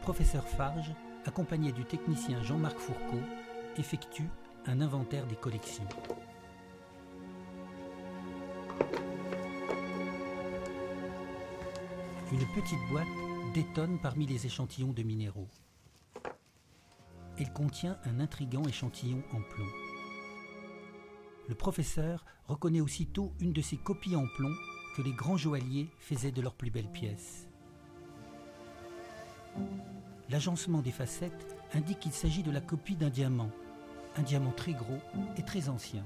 professeur Farge, accompagné du technicien Jean-Marc Fourcault, effectue un inventaire des collections. Une petite boîte détonne parmi les échantillons de minéraux. Elle contient un intrigant échantillon en plomb. Le professeur reconnaît aussitôt une de ces copies en plomb que les grands joailliers faisaient de leurs plus belles pièces. L'agencement des facettes indique qu'il s'agit de la copie d'un diamant très gros et très ancien.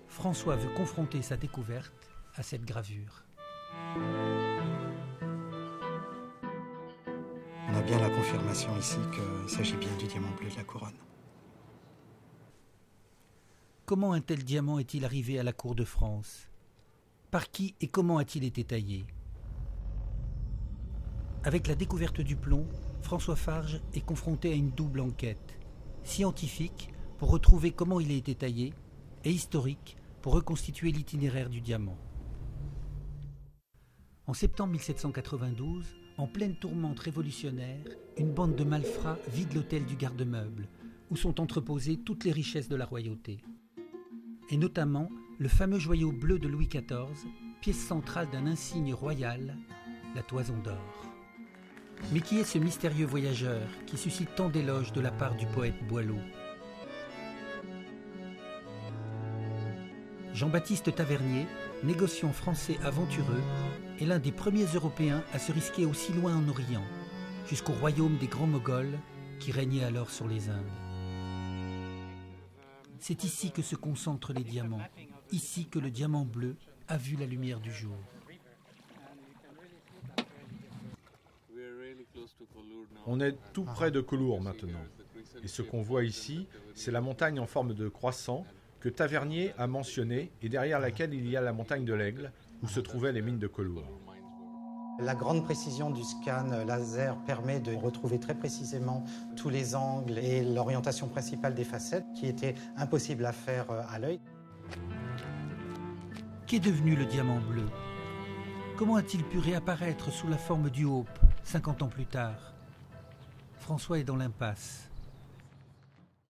François veut confronter sa découverte à cette gravure. On a bien la confirmation ici qu'il s'agit bien du diamant bleu de la couronne. Comment un tel diamant est-il arrivé à la cour de France? Par qui et comment a-t-il été taillé? Avec la découverte du plomb, François Farge est confronté à une double enquête, scientifique pour retrouver comment il a été taillé et historique pour reconstituer l'itinéraire du diamant. En septembre 1792, en pleine tourmente révolutionnaire, une bande de malfrats vide l'hôtel du garde-meubles, où sont entreposées toutes les richesses de la royauté. Et notamment le fameux joyau bleu de Louis XIV, pièce centrale d'un insigne royal, la toison d'or. Mais qui est ce mystérieux voyageur qui suscite tant d'éloges de la part du poète Boileau? Jean-Baptiste Tavernier, négociant français aventureux, est l'un des premiers Européens à se risquer aussi loin en Orient, jusqu'au royaume des grands Moghols qui régnaient alors sur les Indes. C'est ici que se concentrent les diamants, ici que le diamant bleu a vu la lumière du jour. On est tout près de Collioure maintenant. Et ce qu'on voit ici, c'est la montagne en forme de croissant que Tavernier a mentionné et derrière laquelle il y a la montagne de l'Aigle, où se trouvaient les mines de Collioure. La grande précision du scan laser permet de retrouver très précisément tous les angles et l'orientation principale des facettes qui était impossible à faire à l'œil. Qu'est devenu le diamant bleu? Comment a-t-il pu réapparaître sous la forme du Hope 50 ans plus tard? François est dans l'impasse.